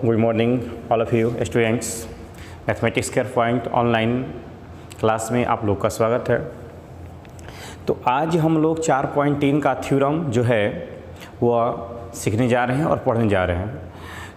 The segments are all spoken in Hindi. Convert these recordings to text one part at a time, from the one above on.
Good morning all of you students. Mathematics care point online class में आप लोग का स्वागत है। तो आज हम लोग 4.3 का थ्योरम जो है वह सीखने जा रहे हैं और पढ़ने जा रहे हैं।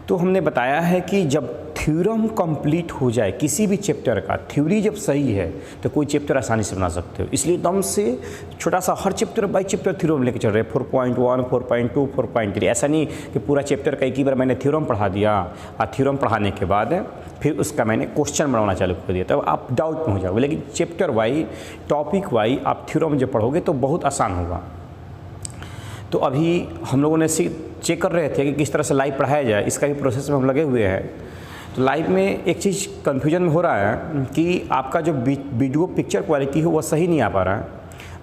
तो हमने बताया है कि जब थ्योरम कंप्लीट हो जाए किसी भी चैप्टर का, थ्योरी जब सही है तो कोई चैप्टर आसानी से बना सकते हो। इसलिए एकदम से छोटा सा हर चैप्टर बाई चैप्टर थ्योरम लेके चल रहे हैं, 4.1, 4.2, 4.3। ऐसा नहीं कि पूरा चैप्टर का एक ही बार मैंने थ्योरम पढ़ा दिया और थ्योरम पढ़ाने के बाद फिर उसका मैंने क्वेश्चन बनाना चालू कर दिया, तब आप डाउट में हो जाओगे। लेकिन चैप्टर वाई, टॉपिक वाई आप थ्योरम जब पढ़ोगे तो बहुत आसान होगा। तो अभी हम लोगों ने चेक कर रहे थे कि किस तरह से लाइव पढ़ाया जाए, इसका भी प्रोसेस में हम लगे हुए हैं। तो लाइव में एक चीज़ कन्फ्यूजन में हो रहा है कि आपका जो वीडियो पिक्चर क्वालिटी हो वह सही नहीं आ पा रहा है।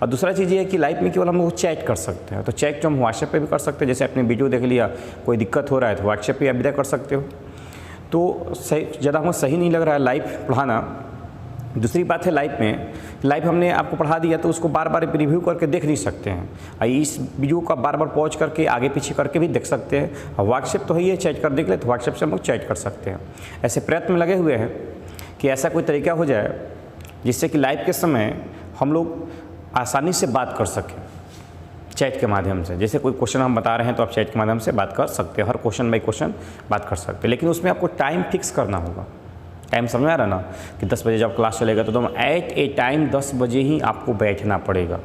और दूसरा चीज़ ये है कि लाइव में केवल हम लोग चैट कर सकते हैं। तो चैट जो हम व्हाट्सएप पे भी कर सकते हैं, जैसे आपने वीडियो देख लिया कोई दिक्कत हो रहा है तो व्हाट्सएप पे आप भी कर सकते हो। तो सही ज़्यादा हमें सही नहीं लग रहा है लाइव पढ़ाना। दूसरी बात है लाइव हमने आपको पढ़ा दिया तो उसको बार बार रिव्यू करके देख नहीं सकते हैं। इस वीडियो का बार बार पॉज करके आगे पीछे करके भी देख सकते हैं। और व्हाट्सएप तो ही है, चैट कर देख ले तो व्हाट्सएप से हम लोग चैट कर सकते हैं। ऐसे प्रयत्न में लगे हुए हैं कि ऐसा कोई तरीका हो जाए जिससे कि लाइव के समय हम लोग आसानी से बात कर सकें चैट के माध्यम से। जैसे कोई क्वेश्चन हम बता रहे हैं तो आप चैट के माध्यम से बात कर सकते हैं, हर क्वेश्चन बाई क्वेश्चन बात कर सकते हैं। लेकिन उसमें आपको टाइम फिक्स करना होगा। टाइम समझ आ रहा ना कि 10 बजे जब क्लास चलेगा तो एट ए टाइम 10 बजे ही आपको बैठना पड़ेगा।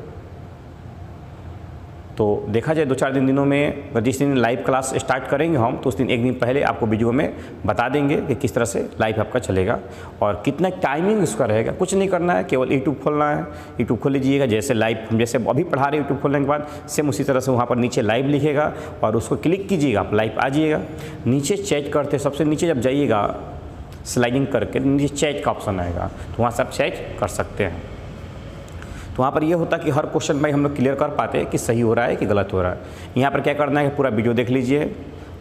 तो देखा जाए 2-4 दिनों में जिस दिन लाइव क्लास स्टार्ट करेंगे हम तो उस दिन एक दिन पहले आपको वीडियो में बता देंगे कि किस तरह से लाइव आपका चलेगा और कितना टाइमिंग उसका रहेगा। कुछ नहीं करना है, केवल यूट्यूब खोलना है। यूट्यूब खोल लीजिएगा, जैसे लाइव जैसे अभी पढ़ा रहे यूट्यूब खोलने के बाद सेम उसी तरह से वहाँ पर नीचे लाइव लिखेगा और उसको क्लिक कीजिएगा, आप लाइव आ जाइएगा। नीचे चैट करते सबसे नीचे जब जाइएगा स्लाइडिंग करके नीचे चैट का ऑप्शन आएगा तो वहाँ से आप चैट कर सकते हैं। तो वहाँ पर ये होता है कि हर क्वेश्चन में हम लोग क्लियर कर पाते हैं कि सही हो रहा है कि गलत हो रहा है। यहाँ पर क्या करना है कि पूरा वीडियो देख लीजिए,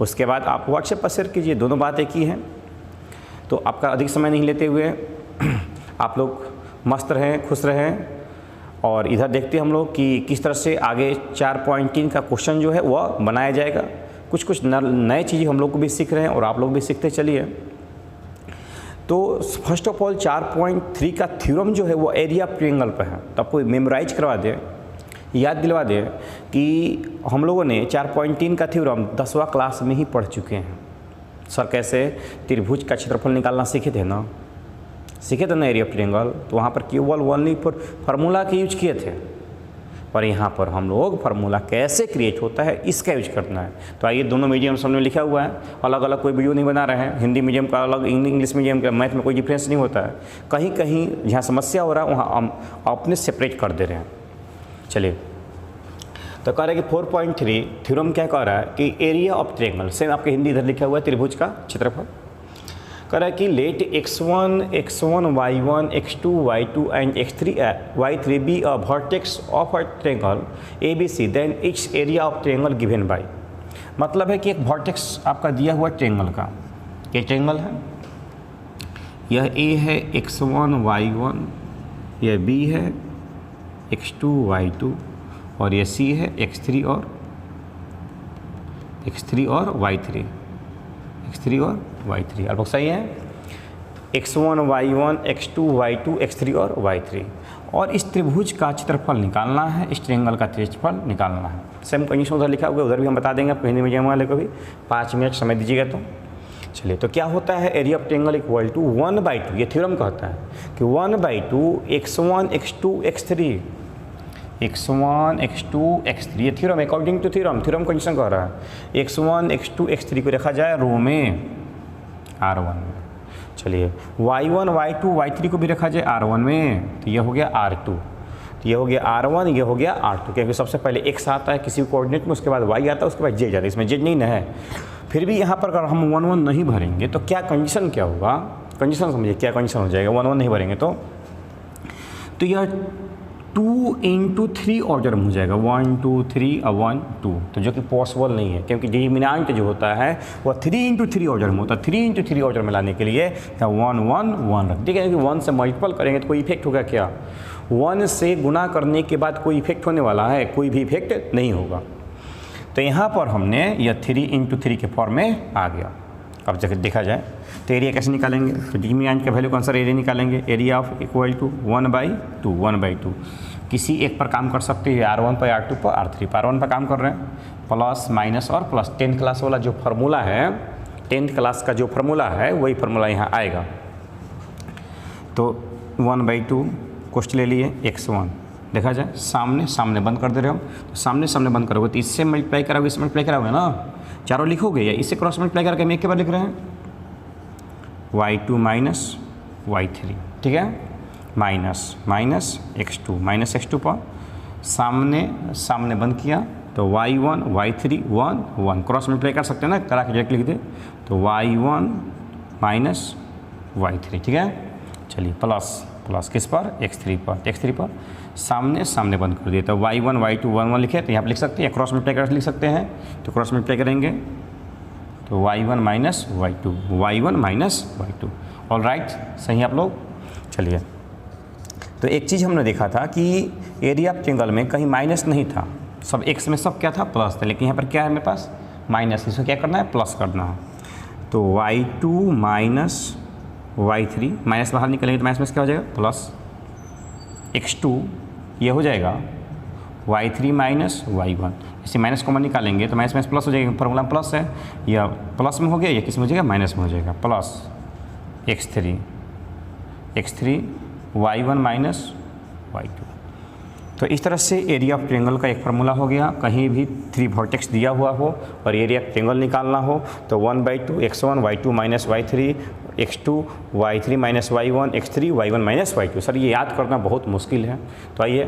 उसके बाद आप व्हाट्सएप पर शेयर कीजिए। दोनों बातें की हैं। तो आपका अधिक समय नहीं लेते हुए आप लोग मस्त रहें, खुश रहें। और इधर देखते हैं हम लोग कि किस तरह से आगे 4.3 का क्वेश्चन जो है वह बनाया जाएगा। कुछ नए चीज़ें हम लोग को भी सीख रहे हैं और आप लोग भी सीखते चलिए। तो फर्स्ट ऑफ ऑल 4.3 का थ्योरम जो है वो एरिया ऑफ ट्रायंगल पर है। तो आपको मेमोराइज करवा दे, याद दिलवा दे कि हम लोगों ने 4.3 का थ्योरम 10वां क्लास में ही पढ़ चुके हैं। सर कैसे त्रिभुज का क्षेत्रफल निकालना सीखे थे ना एरिया ऑफ ट्रायंगल। तो वहाँ पर केवल ओनली फार्मूला के यूज किए थे और यहाँ पर हम लोग फार्मूला कैसे क्रिएट होता है इसका यूज करना है। तो आइए दोनों मीडियम सामने लिखा हुआ है, अलग अलग कोई वीडियो नहीं बना रहे हैं। हिंदी मीडियम का अलग, इंग्लिश मीडियम का, मैथ में कोई डिफरेंस नहीं होता है। कहीं कहीं जहाँ समस्या हो रहा है वहाँ हम अपने सेपरेट कर दे रहे हैं। चलिए तो कह रहे हैं कि 4.3 थ्योरम क्या कह रहा है कि एरिया ऑफ ट्रायंगल, सेम आपके हिंदी इधर लिखा हुआ है त्रिभुज का क्षेत्रफल। कह रहा है कि let x1, y1, x2, y2 and x3, y3 be a vertex of a triangle ABC, then its area of triangle given by. मतलब है कि एक वर्टेक्स आपका दिया हुआ ट्रायंगल का, ये ट्रायंगल है, यह A है x1, y1, यह B है x2, y2 और यह C है x3 और y3, x3 और y3। आप लोग सही हैं, x1, y1, x2, y2, x3 और y3। और इस त्रिभुज का क्षेत्रफल निकालना है, इस ट्रायंगल का क्षेत्रफल निकालना है। सेम कंडीशन उधर लिखा हुआ है, उधर भी हम बता देंगे आपको हिंदी मीडियम वाले को भी। 5 मिनट समय दीजिएगा तो चलिए। तो क्या होता है area of triangle equal to 1/2। ये थ्योरम कहता है कि 1/2 x1, x2, x3, x1, x2, x3। ये theorem according to theorem condition कह रहा है। x1, x2, x3 को रखा जाए रो में R1 में। चलिए y1, y2, y3 को भी रखा जाए R1 में, तो ये हो गया R2, तो ये हो गया R1, ये हो गया R2। क्योंकि सबसे पहले x आता है किसी कोऑर्डिनेट में, उसके बाद y आता है, उसके बाद z जाता है। इसमें z नहीं न है। फिर भी यहाँ पर अगर हम 1 नहीं भरेंगे तो क्या कंडीशन क्या होगा, कंडीशन समझिए क्या कंडीशन हो जाएगा। 1 नहीं भरेंगे तो यह 2 × 3 ऑर्डर में हो जाएगा। 1 2 3 1 2, तो जो कि पॉसिबल नहीं है क्योंकि डिटरमिनेंट जो होता है वह 3 × 3 ऑर्डर में होता है। 3 × 3 ऑर्डर में लाने के लिए 1 1 1 रख देंगे कि 1 से मल्टीपल करेंगे तो कोई इफेक्ट होगा क्या? 1 से गुना करने के बाद कोई इफेक्ट होने वाला है? कोई भी इफेक्ट नहीं होगा। तो यहाँ पर हमने यह 3 × 3 के फॉर्म में आ गया। अब जब देखा जाए तो एरिया कैसे निकालेंगे, तो डिटरमिनेंट का वैल्यू कौन सा एरिया निकालेंगे, एरिया ऑफ इक्वल टू 1/2 किसी एक पर काम कर सकते हैं, R1 पर, R2 पर, R3 पर। R1 पर काम कर रहे हैं, प्लस माइनस और प्लस 10th क्लास वाला जो फार्मूला है, 10th क्लास का जो फार्मूला है वही फार्मूला यहाँ आएगा। तो 1/2 कोष्ट ले लिए, x1 देखा जाए सामने सामने बंद कर दे रहे हो, तो सामने सामने बंद करोगे तो इससे मल्टीप्लाई कराओगे, इससे मल्टीप्लाई कराओगे ना, चारों लिखोगे या इससे क्रॉस मल्टीप्लाई करके हम एक के बाद लिख रहे हैं y2 माइनस y3, ठीक है, minus minus x2 minus x2 पर सामने सामने बंद किया तो y1 y3 1 1 क्रॉस मल्टीप्लाई कर सकते हैं ना, करा के डायरेक्ट लिख दे तो y1 माइनस y3, ठीक है। चलिए प्लस प्लस किस पर, x3 पर, x3 पर सामने सामने बंद कर दिए तो y1 y2 1 1 लिखे, तो यहाँ पर लिख सकते हैं, क्रॉस मल्टीप्लाई कर लिख सकते हैं, तो क्रॉस मल्टीप्लाई करेंगे तो y1 minus y1 minus y2। All right, सही आप लोग। चलिए, तो एक चीज़ हमने देखा था कि एरिया ऑफ ट्रायंगल में कहीं माइनस नहीं था, सब x में सब क्या था, प्लस था, लेकिन यहाँ पर क्या है मेरे पास, माइनस, इसको क्या करना है, प्लस करना है। तो y2 माइनस y3, माइनस बाहर निकलेंगे तो माइनस में क्या हो जाएगा, प्लस x2 ये हो जाएगा y3 माइनस y1, इसे माइनस कॉमन निकालेंगे तो माइनस माइनस प्लस हो जाएगा, फॉर्मूला प्लस है, या प्लस में हो गया या किस में हो जाएगा, माइनस में हो जाएगा, plus x3 y1 minus y2। तो इस तरह से एरिया ऑफ ट्रायंगल का एक फार्मूला हो गया। कहीं भी 3 वर्टेक्स दिया हुआ हो और एरिया ऑफ ट्रायंगल निकालना हो तो 1/2 x1 y2 minus y3 x2 y3 minus y1 x3 y1 minus y2। Sir ये याद करना बहुत मुश्किल है, तो आइए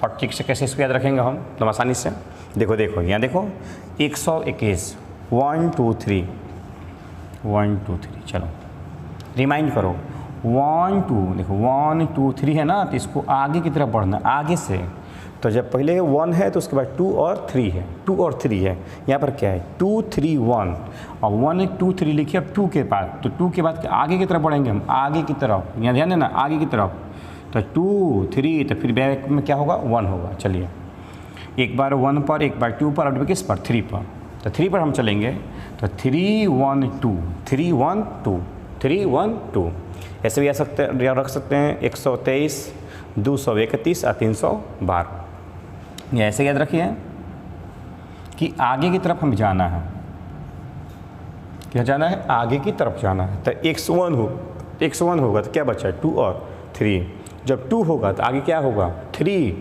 हॉट ट्रिक से कैसे इसको याद रखेंगे हम तो आसानी से। देखो यहाँ देखो 121 1 2 3 1 2 3, चलो रिमाइंड करो 1 2, देखो 1 2 3 है ना, तो इसको आगे की तरफ बढ़ना, आगे से। तो जब पहले 1 है तो उसके बाद 2 और 3 है, 2 और 3 है, यहाँ पर क्या है 2 3 1 और 1 2 3 लिखिए अब 2 के बाद, तो 2 के बाद आगे की तरफ बढ़ेंगे हम, आगे की तरफ, यहाँ ध्यान देना आगे की तरफ, तो 2 3 तो फिर बैक में क्या होगा 1 होगा। चलिए एक बार 1 पर, एक बार 2 पर, और किस पर 3 पर, तो 3 पर हम चलेंगे तो 3 1 2 3 1 2 3 1 2, ऐसे भी रख सकते हैं 123 231 और 312। ये ऐसे याद रखिए कि आगे की तरफ हम जाना है, क्या जाना है, आगे की तरफ जाना है। तो x1 होगा तो क्या बचा है 2 और 3, जब 2 होगा तो आगे क्या होगा 3,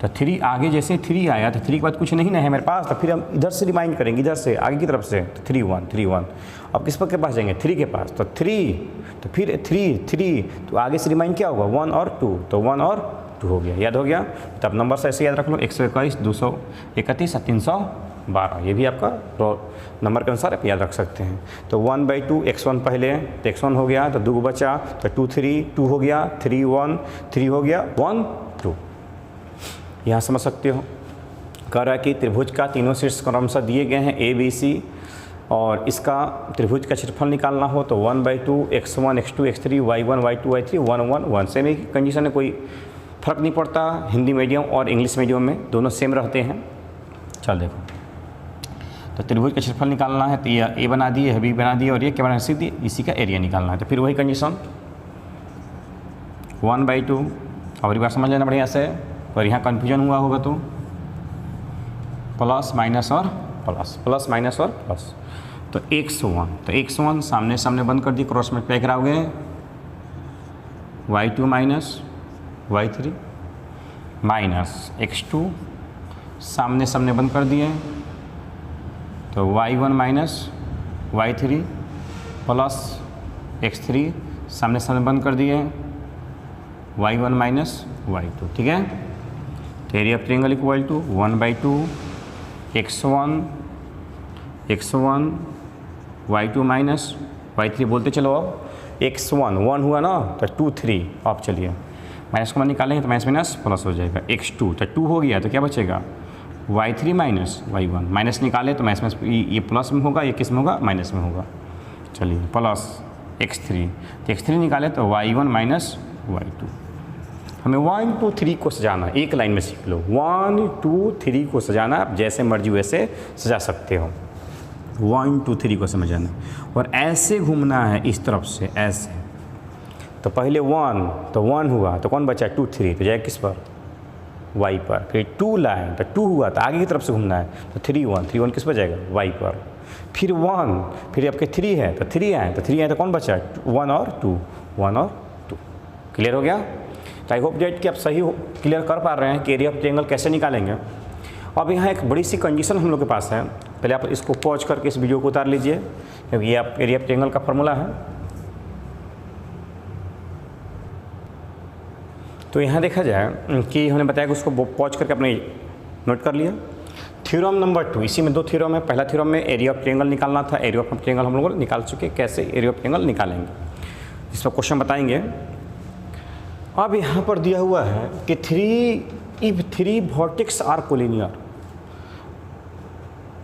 तो 3 आगे जैसे 3 आया तो 3 के बाद कुछ नहीं ना है मेरे पास, तो फिर हम इधर से रिमाइंड करेंगे, इधर से आगे की तरफ से, तो 3 1। अब किस पर के पास जाएंगे 3 के पास, तो 3 तो फिर 3 तो आगे से रिमाइंड क्या होगा 1 और 2, तो 1 और 2 हो गया, याद हो गया। तब नंबर से ऐसे याद रख लो 121 231 और 312, ये भी आपका नंबर के अनुसार आप याद रख सकते हैं। तो 1/2 x1 पहले, तो x1 हो गया, तो 2 बचा, तो 2 3 2 हो गया, 3 1 3 हो गया, 1 2। यहाँ समझ सकते हो कह रहा है कि त्रिभुज का तीनों शीर्ष क्रमशः दिए गए हैं ABC, और इसका त्रिभुज का क्षेत्रफल निकालना हो तो 1/2 x1 x2 x3 y1 y2 y3 1 1 1। Same ही कंडीशन है, कोई फ़र्क नहीं पड़ता, हिंदी मीडियम और इंग्लिश मीडियम में दोनों सेम रहते हैं। चल देखो, तो त्रिभुज का क्षेत्रफल निकालना है तो ये A बना दिए, B बना दिए, और ये क्या बना सीधी, इसी का एरिया निकालना है। तो फिर वही कंडीशन 1/2, और एक बार समझ लेना बढ़िया से, और यहाँ कन्फ्यूजन हुआ होगा तो प्लस माइनस और प्लस माइनस और प्लस, तो x1 सामने सामने बंद कर दी, क्रॉस मल्टीप्लाई कराओगे y2 minus y3 minus x2 सामने सामने बंद कर दिए तो y1 minus y3 plus x3 सामने सामने बंद कर दिए y1 माइनस y2, ठीक है। तो area of triangle equal to 1/2 x1 y2 minus y3 बोलते चलो। अब x1 1 हुआ ना, तो 2 3, अब चलिए माइनस को निकालेंगे तो माइनस प्लस हो जाएगा, x2 तो 2 हो गया, तो क्या बचेगा y3 माइनस y1, माइनस निकाले तो माइनस ये प्लस में होगा, ये किस में होगा, माइनस में होगा। चलिए प्लस x3, तो x3 निकाले तो y1 माइनस y2। हमें 1 2 3 को सजाना, एक लाइन में सीख लो। 1 2 3 को सजाना, आप जैसे मर्जी वैसे सजा सकते हो। 1 2 3 को समझाना, और ऐसे घूमना है इस तरफ से, ऐसे। तो पहले 1 तो 1 हुआ तो कौन बचा 2 3, तो जाए किस पर, y पर। फिर 2 लाए तो 2 हुआ तो आगे की तरफ से घूमना है, तो 3 1 किस पर जाएगा, y पर। फिर 1, फिर आपके 3 है तो 3 आए, तो 3 आए तो कौन बचा 1 और 2, 1 और 2। क्लियर हो गया? तो आई होप डेट कि आप सही क्लियर कर पा रहे हैं कि एरिया ऑफ ट्रायंगल कैसे निकालेंगे। अब यहाँ एक बड़ी सी कंडीशन हम लोग के पास है, पहले आप इसको पॉज करके इस वीडियो को उतार लीजिए, क्योंकि ये आप एरिया ऑफ ट्रायंगल का फॉर्मूला है। तो यहाँ देखा जाए कि हमने बताया कि उसको पॉज करके अपने नोट कर लिया। थ्योरम नंबर 2, इसी में 2 थ्योरम है। पहला थ्योरम में एरिया ऑफ ट्रायंगल निकालना था, एरिया ऑफ ट्रायंगल हम लोग निकाल चुके। कैसे एरिया ऑफ ट्रायंगल निकालेंगे, इस पर क्वेश्चन बताएंगे। अब यहाँ पर दिया हुआ है कि 3 vertex are collinear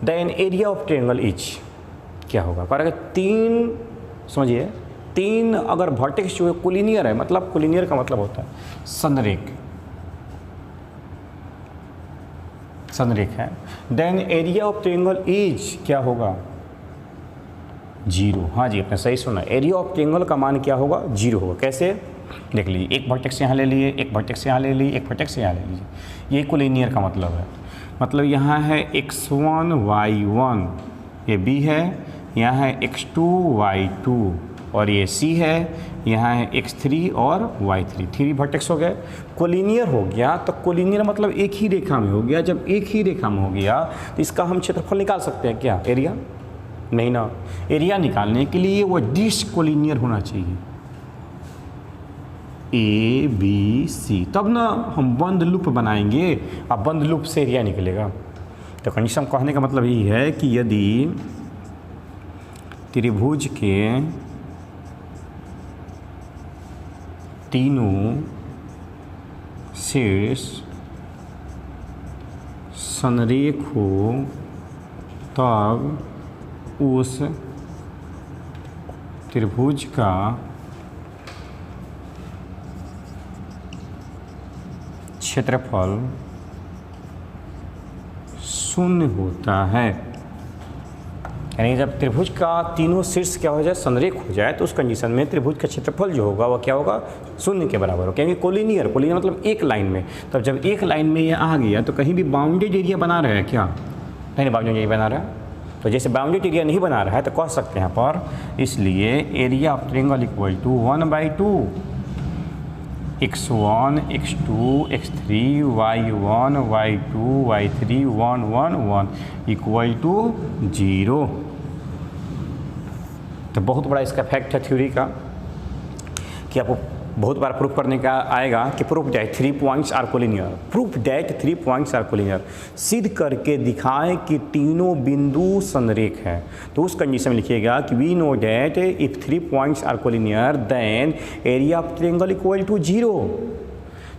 then area of triangle is, क्या होगा, करेगा 3, समझिए 3 अगर वर्टेक्स जो है कोलिनियर है, मतलब कोलिनियर का मतलब होता है संरेख है, then area of triangle is क्या होगा, 0। हाँ जी, आपने सही सुना, एरिया ऑफ ट्रायंगल का मान क्या होगा, 0 होगा। कैसे, देख लीजिए, एक वर्टेक्स यहाँ ले लिए, एक वर्टेक्स यहाँ ले लिए, एक वर्टेक्स यहाँ ले लीजिए। ये कोलिनियर का मतलब है, मतलब यहाँ है x1 y1, ये b है, यहाँ है x2 y2, और ये c है, यहाँ है x3 और y3। 3 वर्टेक्स हो गए, कोलिनियर हो गया। तो कोलिनियर मतलब एक ही रेखा में हो गया। जब एक ही रेखा में हो गया तो इसका हम क्षेत्रफल निकाल सकते हैं क्या, एरिया? नहीं ना, एरिया निकालने के लिए वो डिस्कोलिनियर होना चाहिए, A B C, तब ना हम बंद लूप बनाएंगे। अब बंद लूप से एरिया निकलेगा। तो कंडीशन कहने का मतलब यही है कि यदि त्रिभुज के तीनों शीर्ष संरेख हो तब उस त्रिभुज का क्षेत्रफल शून्य होता है। यानी जब त्रिभुज का तीनों शीर्ष क्या हो जाए, संरेख हो जाए, तो उस कंडीशन में त्रिभुज का क्षेत्रफल जो होगा वह क्या होगा, शून्य के बराबर हो। क्योंकि कोलिनियर मतलब एक लाइन में, तब जब एक लाइन में ये आ गया तो कहीं भी बाउंडेड एरिया बना रहा है क्या, नहीं बाउंडेड एरिया बना रहा है। तो जैसे बाउंडेड एरिया नहीं बना रहा है तो कह सकते हैं यहाँ पर, इसलिए area of triangle equal to 1/2 x1 x2 x3 y1 y2 y3 1 1 1 equal to 0। तो बहुत बड़ा इसका फैक्ट है थ्योरी का, कि आपको बहुत बार प्रूफ करने का आएगा कि proof that 3 points are collinear, proof that 3 points are collinear, सिद्ध करके दिखाएं कि तीनों बिंदु संरेख है। तो उस कंडीशन में लिखिएगा कि we know that if 3 points are collinear then area of triangle equal to 0।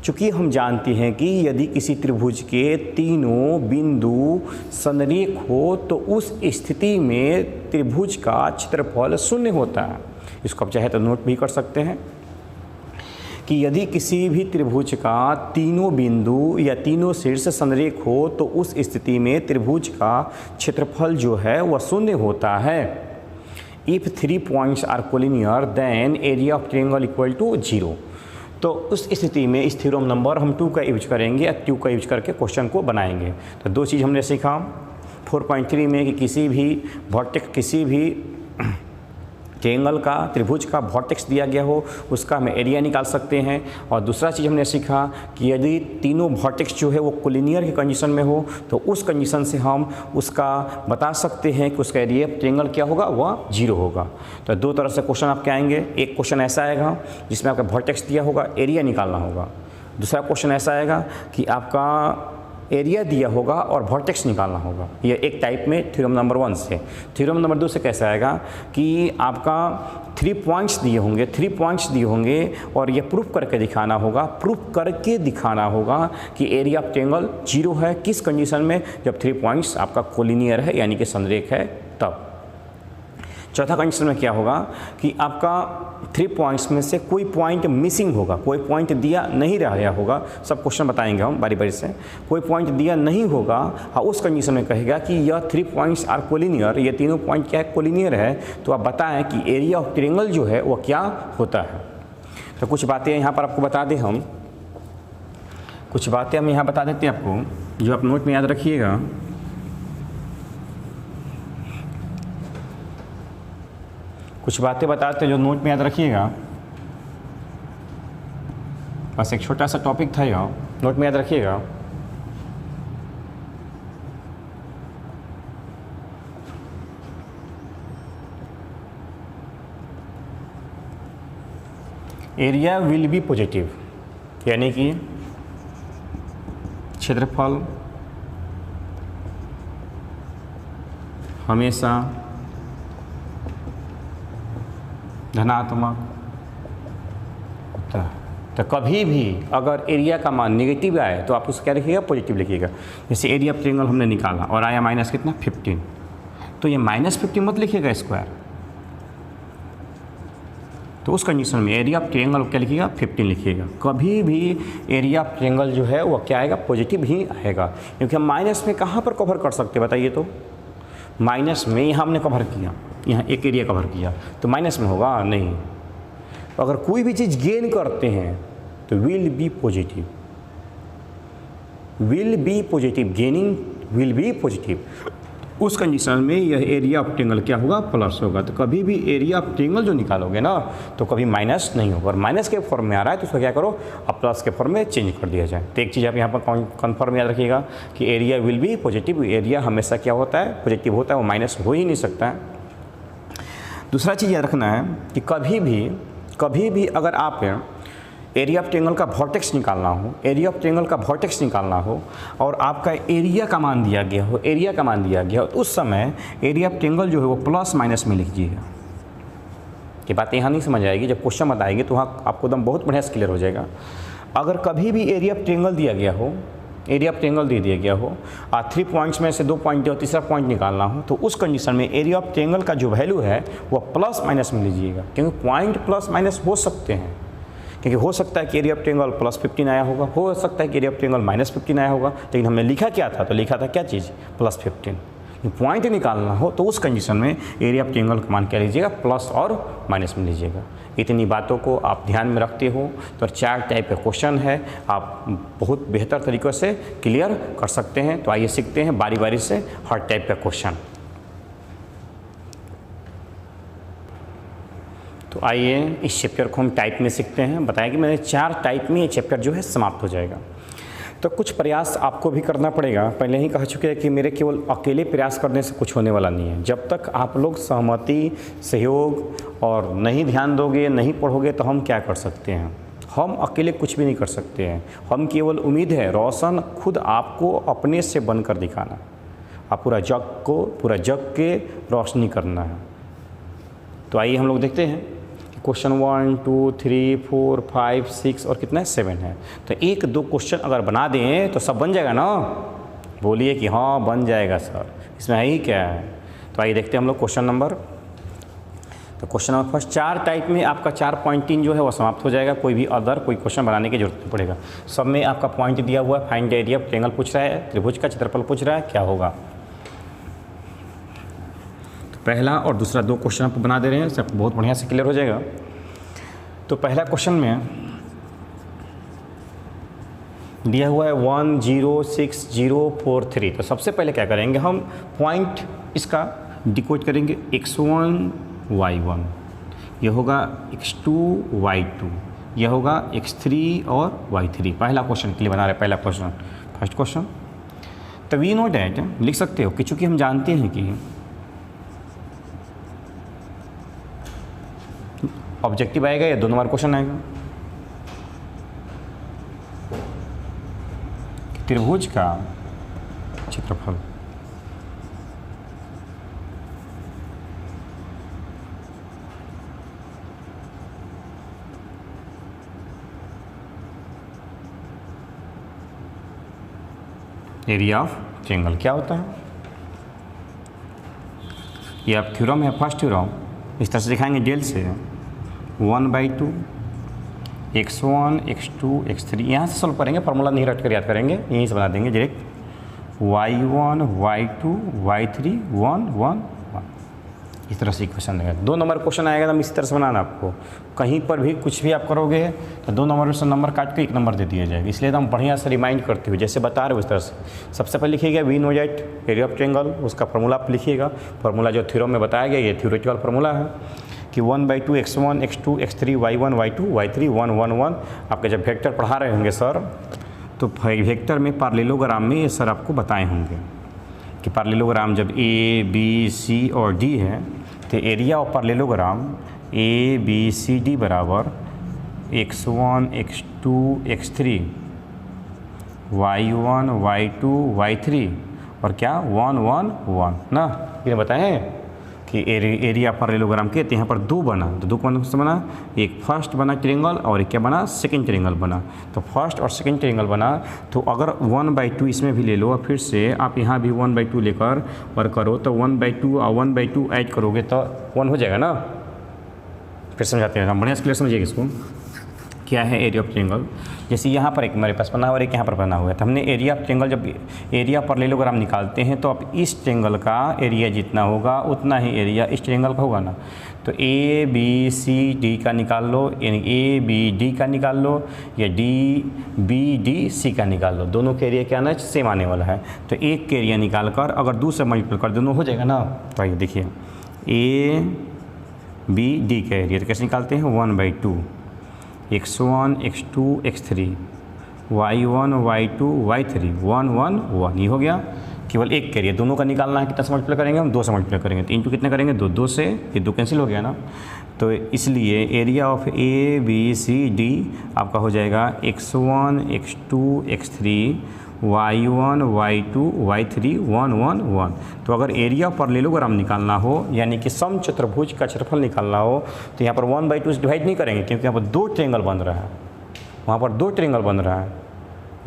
चूँकि हम जानते हैं कि यदि किसी त्रिभुज के तीनों बिंदु संरेख हो तो उस स्थिति में त्रिभुज का क्षेत्रफल शून्य होता है। इसको आप चाहे तो नोट भी कर सकते हैं कि यदि किसी भी त्रिभुज का तीनों बिंदु या तीनों शीर्ष संरेख हो तो उस स्थिति में त्रिभुज का क्षेत्रफल जो है वह शून्य होता है। If 3 points are collinear then area of triangle equal to 0। तो उस स्थिति में इस थ्योरम नंबर हम 2 का यूज करेंगे या 2 का यूज करके क्वेश्चन को बनाएंगे। तो 2 चीज़ हमने सीखा 4.3 में कि किसी भी वर्टेक्स, किसी भी ट्रायंगल का, त्रिभुज का वर्टेक्स दिया गया हो उसका हम एरिया निकाल सकते हैं। और दूसरा चीज़ हमने सीखा कि यदि तीनों वर्टेक्स जो है वो कोलिनियर की कंडीशन में हो तो उस कंडीशन से हम उसका बता सकते हैं कि उसका एरिया ट्रायंगल क्या होगा, वह 0 होगा। तो 2 तरह से क्वेश्चन आपके आएंगे। एक क्वेश्चन ऐसा आएगा जिसमें आपका वर्टेक्स दिया होगा, एरिया निकालना होगा। दूसरा क्वेश्चन ऐसा आएगा कि आपका एरिया दिया होगा और वर्टेक्स निकालना होगा। ये एक टाइप में थ्योरम नंबर 1 से। थ्योरम नंबर 2 से कैसा आएगा कि आपका 3 पॉइंट्स दिए होंगे, 3 पॉइंट्स दिए होंगे और ये प्रूफ करके दिखाना होगा, प्रूफ करके दिखाना होगा कि एरिया ऑफ ट्रायंगल 0 है। किस कंडीशन में, जब 3 पॉइंट्स आपका कोलिनियर है यानी कि संरेख है तब। चौथा कंडीशन में क्या होगा कि आपका 3 पॉइंट्स में से कोई पॉइंट मिसिंग होगा, कोई पॉइंट दिया नहीं रहा होगा। सब क्वेश्चन बताएंगे हम बारी बारी से। कोई पॉइंट दिया नहीं होगा, हाँ उस कंडीशन में कहेगा कि यह 3 पॉइंट्स आर कोलिनियर, ये तीनों पॉइंट क्या है, कोलिनियर है। तो आप बताएं कि एरिया ऑफ ट्रायंगल जो है वो क्या होता है। तो कुछ बातें यहाँ पर आपको बता दें हम, कुछ बातें हम यहाँ बता देते हैं आपको, जो आप नोट में याद रखिएगा। कुछ बातें बताते हैं जो नोट में याद रखिएगा। बस एक छोटा सा टॉपिक था यह, नोट में याद रखिएगा। एरिया विल बी पॉजिटिव, यानी कि क्षेत्रफल हमेशा धनात्मक होता है। तो कभी भी अगर एरिया का मान नेगेटिव आए तो आप उसको क्या लिखिएगा, पॉजिटिव लिखिएगा। जैसे एरिया ऑफ ट्रायंगल हमने निकाला और आया माइनस कितना, 15, तो ये -15 मत लिखिएगा स्क्वायर। तो उस कंडीशन में एरिया ऑफ ट्रायंगल क्या लिखिएगा, 15 लिखिएगा। कभी भी एरिया ऑफ ट्रायंगल जो है वो क्या आएगा, पॉजिटिव ही आएगा। क्योंकि हम माइनस में कहाँ पर कवर कर सकते हैं बताइए। तो माइनस में यहाँ हमने कवर किया, यहाँ एक एरिया कवर किया, तो माइनस में होगा नहीं। तो अगर कोई भी चीज़ गेन करते हैं तो will be positive, will be positive, gaining will be positive. उस कंडीशन में यह एरिया ऑफ ट्रायंगल क्या होगा, प्लस होगा। तो कभी भी एरिया ऑफ ट्रायंगल जो निकालोगे ना तो कभी माइनस नहीं होगा। और माइनस के फॉर्म में आ रहा है तो उसको क्या करो, अब प्लस के फॉर्म में चेंज कर दिया जाए। तो एक चीज़ आप यहाँ पर कन्फर्म याद रखिएगा कि area will be positive, area हमेशा क्या होता है, पॉजिटिव होता है, वो माइनस हो ही नहीं सकता है। दूसरा चीज़ याद रखना है कि कभी भी अगर आप एरिया ऑफ ट्रायंगल का वर्टेक्स निकालना हो, एरिया ऑफ ट्रायंगल का वर्टेक्स निकालना हो और आपका एरिया का मान दिया गया हो, एरिया का मान दिया गया हो, तो उस समय एरिया ऑफ ट्रायंगल जो है वो प्लस माइनस में लिखिएगा। ये बात यहाँ नहीं समझ आएगी, जब क्वेश्चन बताएगी तो वहाँ आपको एकदम बहुत बढ़िया से क्लियर हो जाएगा। अगर कभी भी एरिया ऑफ ट्रायंगल दिया गया हो, एरिया ऑफ ट्रायंगल दे दिया गया हो और 3 पॉइंट्स में से 2 पॉइंट और तीसरा पॉइंट निकालना हो, तो उस कंडीशन में एरिया ऑफ ट्रायंगल का जो वैल्यू है वो प्लस माइनस में लीजिएगा। क्योंकि पॉइंट प्लस माइनस हो सकते हैं, क्योंकि हो सकता है कि एरिया ऑफ ट्रायंगल +15 आया होगा, हो सकता है कि एरिया ऑफ ट्रायंगल -15 आया होगा। लेकिन हमने लिखा क्या था, तो लिखा था क्या चीज़, +15। पॉइंट निकालना हो तो उस कंडीशन में एरिया ऑफ ट्रायंगल का मान क्या लीजिएगा, प्लस और माइनस में लीजिएगा। इतनी बातों को आप ध्यान में रखते हो तो 4 टाइप का क्वेश्चन है, आप बहुत बेहतर तरीक़े से क्लियर कर सकते हैं। तो आइए सीखते हैं बारी बारी से हर टाइप का क्वेश्चन। तो आइए इस चैप्टर को हम टाइप में सीखते हैं। बताया कि मैंने 4 टाइप में ये चैप्टर जो है समाप्त हो जाएगा। तो कुछ प्रयास आपको भी करना पड़ेगा। पहले ही कह चुके हैं कि मेरे केवल अकेले प्रयास करने से कुछ होने वाला नहीं है। जब तक आप लोग सहमति, सहयोग और नहीं ध्यान दोगे, नहीं पढ़ोगे तो हम क्या कर सकते हैं। हम अकेले कुछ भी नहीं कर सकते हैं। हम केवल उम्मीद है रोशन खुद आपको अपने से बनकर दिखाना। आप पूरा जग के रोशनी करना है। तो आइए हम लोग देखते हैं क्वेश्चन 1 2 3 4 5 6 और कितना है 7 है। तो 1-2 क्वेश्चन अगर बना दें तो सब बन जाएगा ना। बोलिए कि हाँ बन जाएगा सर, इसमें है ही क्या है। तो आइए देखते हैं हम लोग क्वेश्चन नंबर। तो क्वेश्चन नंबर फर्स्ट, 4 टाइप में आपका 4.3 जो है वो समाप्त हो जाएगा। कोई भी अदर कोई क्वेश्चन बनाने की जरूरत नहीं पड़ेगा। सब में आपका पॉइंट दिया हुआ है। Find the area of triangle पूछ रहा है, त्रिभुज का क्षेत्रफल पूछ रहा है, क्या होगा। पहला और दूसरा 2 क्वेश्चन आपको बना दे रहे हैं, सब बहुत बढ़िया से क्लियर हो जाएगा। तो पहला क्वेश्चन में दिया हुआ है 1 0 6 0 4 3। तो सबसे पहले क्या करेंगे, हम पॉइंट इसका डिकोड करेंगे। x1 y1, यह होगा x2 y2, यह होगा x3 और y3। पहला क्वेश्चन के लिए बना रहे, पहला क्वेश्चन, फर्स्ट क्वेश्चन। तो वी नो डैट लिख सकते हो कि चूँकि हम जानते हैं कि ऑब्जेक्टिव आएगा या 2 नंबर क्वेश्चन आएगा, त्रिभुज का क्षेत्रफल एरिया ऑफ ट्रायंगल क्या होता है। ये आप थ्योरम है, फर्स्ट थ्योरम इस तरह से दिखाएंगे डेल से 1/2 x1 x2 x3, यहाँ से सॉल्व करेंगे, फार्मूला नहीं रट कर याद करेंगे, यहीं से बना देंगे डायरेक्ट y1 y2 y3 1 1 1। इस तरह से क्वेश्चन आएगा। 2 नंबर क्वेश्चन आएगा तो इसी तरह से बनाना आपको। कहीं पर भी कुछ भी आप करोगे तो 2 नंबर से नंबर काट के 1 नंबर दे दिया जाएगा, इसलिए तो हम बढ़िया से रिमाइंड करते हुए जैसे बता रहे हो उस तरह से। सबसे पहले लिखिएगा we know that area of triangle, उसका फार्मूला आप लिखिएगा। फार्मूला जो थ्योरम में बताया गया ये थ्योरेटिकल फार्मूला है कि 1/2 x1 x2 x3 y1 y2 y3 1 1 1। आपके जब वेक्टर पढ़ा रहे होंगे सर तो वेक्टर में पैरेललोग्राम में ये सर आपको बताए होंगे कि पैरेललोग्राम जब ए बी सी और डी है तो area of parallelogram A B C D बराबर x1 x2 x3 y1 y2 y3 और क्या 1 1 1 ना, ये बताए हैं कि एरिया पैरेललोग्राम के। तो यहाँ पर 2 बना, तो 2 कौन से बना, एक फर्स्ट बना ट्रायंगल और एक क्या बना, सेकंड ट्रायंगल बना। तो फर्स्ट और सेकंड ट्रायंगल बना, तो अगर 1/2 इसमें भी ले लो और फिर से आप यहाँ भी 1/2 लेकर और करो तो 1/2 और 1/2 ऐड करोगे तो 1 हो जाएगा ना। फिर समझाते हैं, हम बढ़िया से क्लियर समझिएगा इसको। क्या है एरिया ऑफ ट्रायंगल, जैसे यहाँ पर एक मेरे पास बना हुआ और एक यहाँ पर बना हुआ है, तो हमने एरिया ऑफ ट्रायंगल जब एरिया पैरेललोग्राम निकालते हैं तो अब इस ट्रायंगल का एरिया जितना होगा उतना ही एरिया इस ट्रायंगल का होगा ना। तो ए बी सी डी का निकाल लो, यानी ए बी डी का निकाल लो या डी बी डी सी का निकाल लो, दोनों के एरिया क्या आना सेम आने वाला है। तो एक के एरिया निकाल कर अगर 2 से मल्टीप्लाई कर दोनों हो जाएगा ना। तो आइए देखिए ए बी डी का एरिया तो कैसे निकालते हैं, 1/2 x1 x2 x3 y1 y2 y3 1 1 1, ये हो गया। केवल एक एरिया दोनों का निकालना है, कितना से मल्टीप्लाई करेंगे हम, 2 से मल्टीप्लाई करेंगे। तो इंटू कितने करेंगे, 2 2 से, ये 2 कैंसिल हो गया ना। तो इसलिए area of A B C D आपका हो जाएगा x1 x2 x3 y1 y2 y3 1 1 1। तो अगर एरिया पैरेललोग्राम निकालना हो यानी कि सम चतुर्भुज का क्षेत्रफल निकालना हो तो यहाँ पर 1/2 से डिवाइड नहीं करेंगे, क्योंकि यहाँ पर 2 ट्रायंगल बन रहा है, वहाँ पर 2 ट्रायंगल बन रहा है,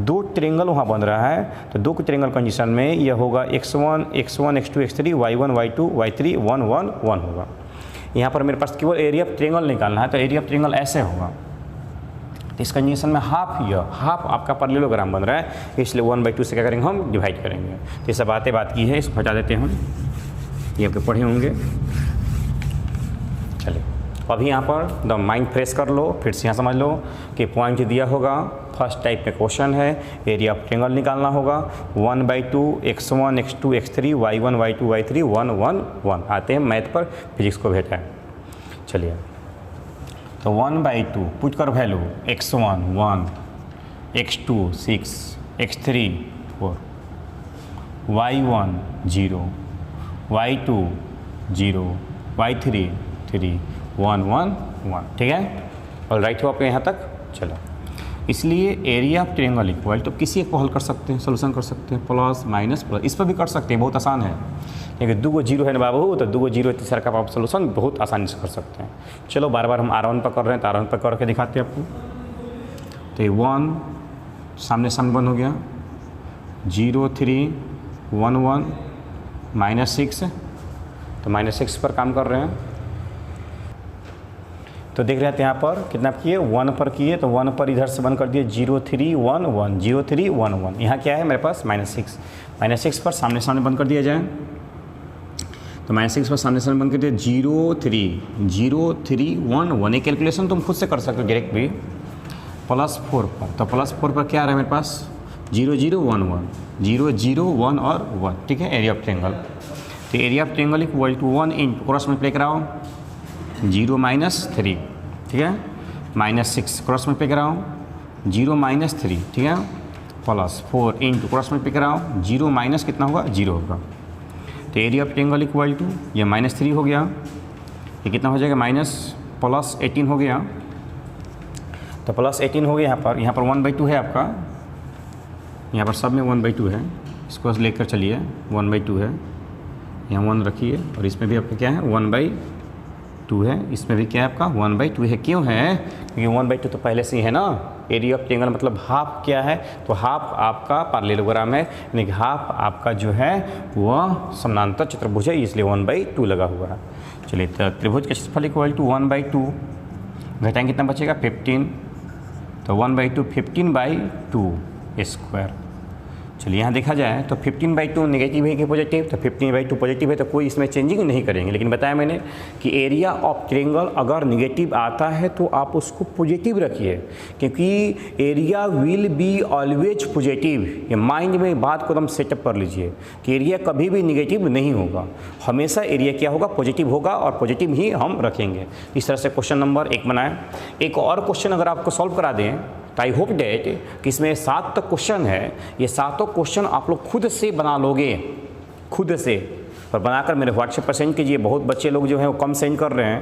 2 ट्रायंगल वहाँ बन रहा है। तो 2 ट्रायंगल कंडीशन में यह होगा x1 x2 x3 y1 y2 y3 1 1 1 होगा। यहाँ पर मेरे पास केवल एरिया ऑफ ट्रायंगल निकालना है, तो एरिया ऑफ ट्रायंगल ऐसे होगा। तो इस कंडीशन में हाफ आपका पैरेललोग्राम बन रहा है, इसलिए 1/2 से क्या करेंगे हम, डिवाइड करेंगे। तो ये सब बात की है, इसको हटा देते हैं हम, ये आपके पढ़े होंगे। चलिए अभी यहाँ पर द माइंड फ्रेश कर लो, फिर से यहाँ समझ लो कि पॉइंट दिया होगा, फर्स्ट टाइप में क्वेश्चन है, एरिया ऑफ ट्रायंगल निकालना होगा, 1/2 x1 x2 x3 y1 y2 y3 1 1 1। आते हैं मैथ पर, फिजिक्स को भेटा है। चलिए तो 1/2 पुट कर value x1 1 x2 6 x3 4 y1 0 y2 0 y3 3 1 1 1। ठीक है, ऑल राइट हो आपके यहाँ तक। चलो, इसलिए एरिया ऑफ ट्रायंगल इक्वल तो किसी एक को हल कर सकते हैं, सोल्यूशन कर सकते हैं, प्लस माइनस प्लस, इस पर भी कर सकते हैं, बहुत आसान है। क्योंकि 2 जीरो है ना बाबू, तो 2 जीरो तीसरा का आप सोल्यूशन बहुत आसानी से कर सकते हैं। चलो बार बार हम R1 पर कर रहे हैं तो R1 पर करके दिखाते हैं आपको। तो ये 1 सामने सामने बन हो गया, 0 3 1 1 -6, तो -6 पर काम कर रहे हैं। तो देख रहे हैं यहाँ पर कितना किए, 1 पर किए, तो 1 पर इधर से बंद कर दिए 0 3 1 1 0 3 1 1। यहाँ क्या है मेरे पास -6 पर सामने सामने बंद कर दिया जाए, तो -6 पर सामने सामने बंद कर दिया 0 3 1 1। ये कैलकुलेशन तुम खुद से कर सकते हो डायरेक्ट भी। +4 पर, तो +4 पर क्या आ रहा है मेरे पास, 0 0 1 1 0 0 1 और 1। ठीक है, एरिया ऑफ ट्रायंगल। तो area of triangle equal to 1 इन क्रॉस मल्टीप्लाई कराओ 0 -3। ठीक है, -6 क्रॉस मल्टीप्लाई कराओ 0 -3। ठीक है, +4 इंटू क्रॉस मल्टीप्लाई कराओ 0 माइनस कितना होगा, 0 होगा। तो area of triangle equal to ये -3 हो गया, ये कितना हो जाएगा, +18 हो गया। तो +18 हो गया यहाँ पर 1/2 है आपका, यहाँ पर सब में 1/2 है, इसको लेकर चलिए 1/2 है, यहाँ 1 रखिए, और इसमें भी आपका क्या है 1/2 है, इसमें भी क्या है आपका 1/2 है। क्यों है, क्योंकि 1/2 तो पहले से ही है ना। एरिया ऑफ ट्रायंगल मतलब हाफ क्या है, तो हाफ आपका पैरेललोग्राम है, यानी कि हाफ आपका जो है वह समानांतर चतुर्भुज है, इसलिए 1/2 लगा हुआ है। चलिए, तो त्रिभुज का क्षेत्रफल इक्वल टू 1/2, घटाएंगे कितना बचेगा 15, तो 1/2 15/2 स्क्वायर। चलिए यहाँ देखा जाए तो 15/2 नेगेटिव है कि पॉजिटिव, तो 15/2 पॉजिटिव है तो कोई इसमें चेंजिंग नहीं करेंगे। लेकिन बताया मैंने कि एरिया ऑफ ट्रायंगल अगर नेगेटिव आता है तो आप उसको पॉजिटिव रखिए, क्योंकि area will be always positive. ये माइंड में बात को एकदम सेटअप कर लीजिए कि एरिया कभी भी नेगेटिव नहीं होगा, हमेशा एरिया क्या होगा, पॉजिटिव होगा, और पॉजिटिव ही हम रखेंगे। इस तरह से क्वेश्चन नंबर 1 बनाएं। एक और क्वेश्चन अगर आपको सॉल्व करा दें तो आई होप डेट कि इसमें 7 तक क्वेश्चन है, ये 7 क्वेश्चन आप लोग खुद से बना लोगे, खुद से, और बनाकर मेरे व्हाट्सएप पर सेंड कीजिए। बहुत बच्चे लोग जो हैं वो कम सेंड कर रहे हैं,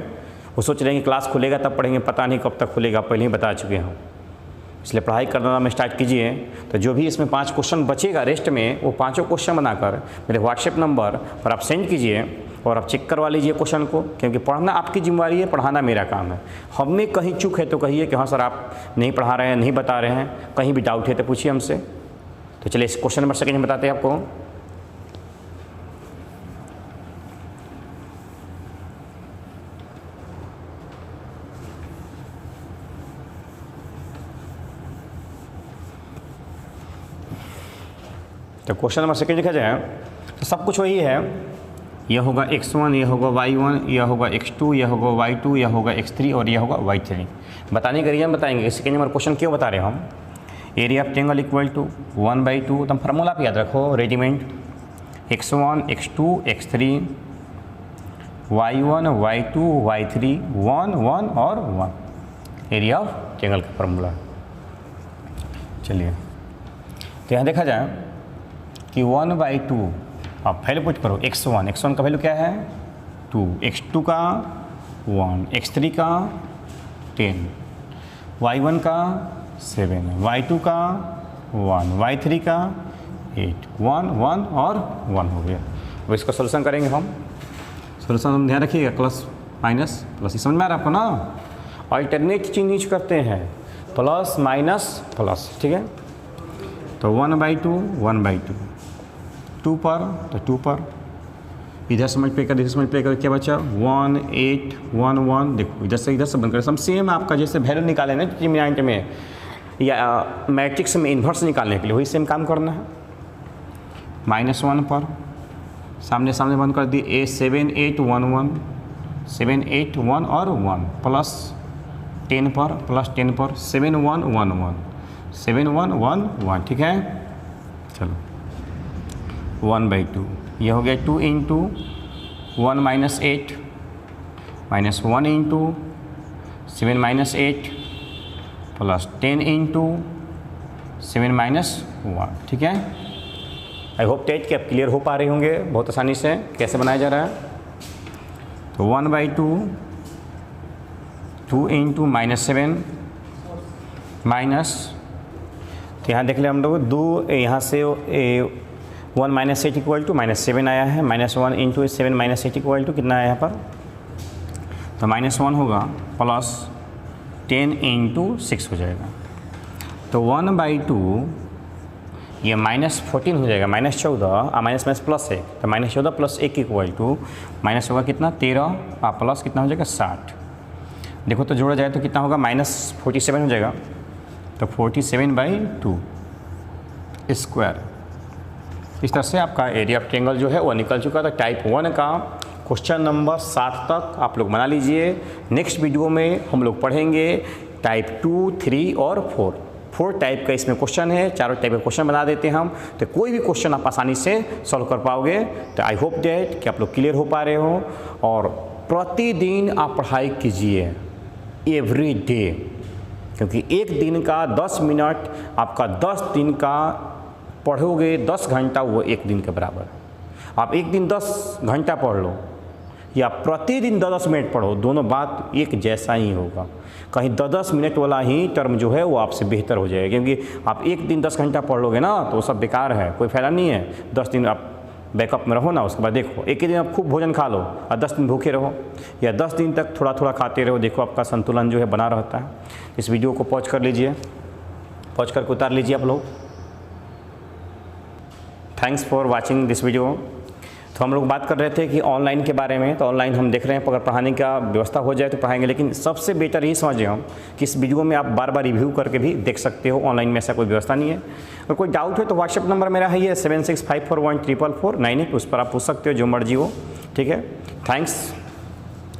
वो सोच रहे हैं कि क्लास खुलेगा तब पढ़ेंगे, पता नहीं कब तक खुलेगा, पहले ही बता चुके हैं। इसलिए पढ़ाई करना में स्टार्ट कीजिए। तो जो भी इसमें 5 क्वेश्चन बचेगा रेस्ट में, वो 5 क्वेश्चन बनाकर मेरे व्हाट्सएप नंबर पर आप सेंड कीजिए और आप चेक करवा लीजिए क्वेश्चन को, क्योंकि पढ़ना आपकी जिम्मेवारी है, पढ़ाना मेरा काम है। हम में कहीं चूक है तो कहिए कि हाँ सर आप नहीं पढ़ा रहे हैं, नहीं बता रहे हैं, कहीं भी डाउट है तो पूछिए हमसे। तो चलिए इस क्वेश्चन नंबर 2 बताते हैं आपको। तो क्वेश्चन नंबर 2 लिखा जाए तो सब कुछ वही है, यह होगा x1, यह होगा y1, यह होगा x2, यह होगा y2, यह होगा x3 और यह होगा y3। बताने के रीजन बताएंगे। सेकेंड नंबर क्वेश्चन क्यों बता रहे हम। Area of triangle equal to 1/2, तो फार्मूला आप याद रखो readymade, x1, x2, x3, y1, y2, y3, 1, 1 और 1, एरिया ऑफ ट्रायंगल का फार्मूला। चलिए तो यहाँ देखा जाए कि 1/2 आप पहले पुट करो x1 का वैल्यू क्या है 2, x2 का 1, x3 का 10, y1 का 7, y2 का 1, y3 का 8, 1, 1 और 1 हो गया। अब इसका सोल्यूशन करेंगे हम। सोल्यूशन हम ध्यान रखिएगा, प्लस माइनस प्लस, समझ में आ रहा है आपको ना। अल्टरनेट चीज यूज करते हैं, प्लस माइनस प्लस, ठीक है। तो 1/2 1/2, 2 पर तो 2 पर, इधर से मल्टीप्लाई कर, इधर से मल्टीप्लाई कर, क्या बचा 1 8 1 1। देखो इधर से बंद करें, सब सेम आपका जैसे वैल्यू निकाले ना डिटरमिनेंट में या मैट्रिक्स में इन्वर्स निकालने के लिए वही सेम काम करना है। -1 पर सामने सामने बंद कर दिए, 7 8 1 1, 7 8 1 और 1, प्लस 10 पर, प्लस 10 पर 7 1 1 1, 7 1 1 1, ठीक है। चलो 1/2, ये हो गया 2 इंटू 1 - 8 -1 इंटू 7 - 8 प्लस 10 इंटू 7 - 1, ठीक है। आई होप टेट कि आप क्लियर हो पा रहे होंगे बहुत आसानी से कैसे बनाया जा रहा है। तो 1/2 2 इंटू -7 माइनस, तो यहाँ देख लें हम लोग 2, यहाँ से 1 - 8 इक्वल टू -7 आया है, -1 इंटू 7 - 8 इक्वल टू कितना आया यहाँ पर, तो -1 होगा, प्लस 10 इंटू 6 हो जाएगा। तो 1/2 ये -14 हो जाएगा, -14 माइनस प्लस 1, तो -14 प्लस 1 इक्वल टू माइनस होगा कितना 13 प्लस कितना हो जाएगा 60। देखो तो जोड़ा जाए तो कितना होगा -47 हो जाएगा, तो 47/2 स्क्वायर। इस तरह से आपका एरिया ऑफ ट्रायंगल जो है वो निकल चुका था। टाइप 1 का क्वेश्चन नंबर 7 तक आप लोग बना लीजिए। नेक्स्ट वीडियो में हम लोग पढ़ेंगे टाइप 2, 3 और 4 टाइप का इसमें क्वेश्चन है। चारों टाइप का क्वेश्चन बना देते हैं हम, तो कोई भी क्वेश्चन आप आसानी से सॉल्व कर पाओगे। तो आई होप डेट कि आप लोग क्लियर हो पा रहे हो, और प्रतिदिन आप पढ़ाई कीजिए, एवरी डे, क्योंकि एक दिन का 10 मिनट आपका 10 दिन का पढ़ोगे, 10 घंटा वो एक दिन के बराबर। आप एक दिन 10 घंटा पढ़ लो या प्रतिदिन 10 मिनट पढ़ो, दोनों बात एक जैसा ही होगा। कहीं 10 मिनट वाला ही टर्म जो है वो आपसे बेहतर हो जाएगा, क्योंकि आप एक दिन 10 घंटा पढ़ लोगे ना तो वो सब बेकार है, कोई फ़ायदा नहीं है। 10 दिन आप बैकअप में रहो ना, उसके बाद देखो एक ही दिन आप खूब भोजन खा लो और 10 दिन भूखे रहो, या 10 दिन तक थोड़ा थोड़ा खाते रहो, देखो आपका संतुलन जो है बना रहता है। इस वीडियो को पॉज कर लीजिए, पॉज करके उतार लीजिए आप लोग। Thanks for watching this video. तो हम लोग बात कर रहे थे कि ऑनलाइन के बारे में। तो ऑनलाइन हम देख रहे हैं, अगर पढ़ाने का व्यवस्था हो जाए तो पढ़ाएंगे, लेकिन सबसे बेटर ये समझे हम कि इस वीडियो में आप बार बार रिव्यू करके भी देख सकते हो। ऑनलाइन में ऐसा कोई व्यवस्था नहीं है। अगर कोई डाउट है तो व्हाट्सएप नंबर मेरा है ये 7654144498, उस पर आप पूछ सकते हो जो मर्जी हो। ठीक है, थैंक्स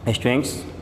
स्टूडेंट्स।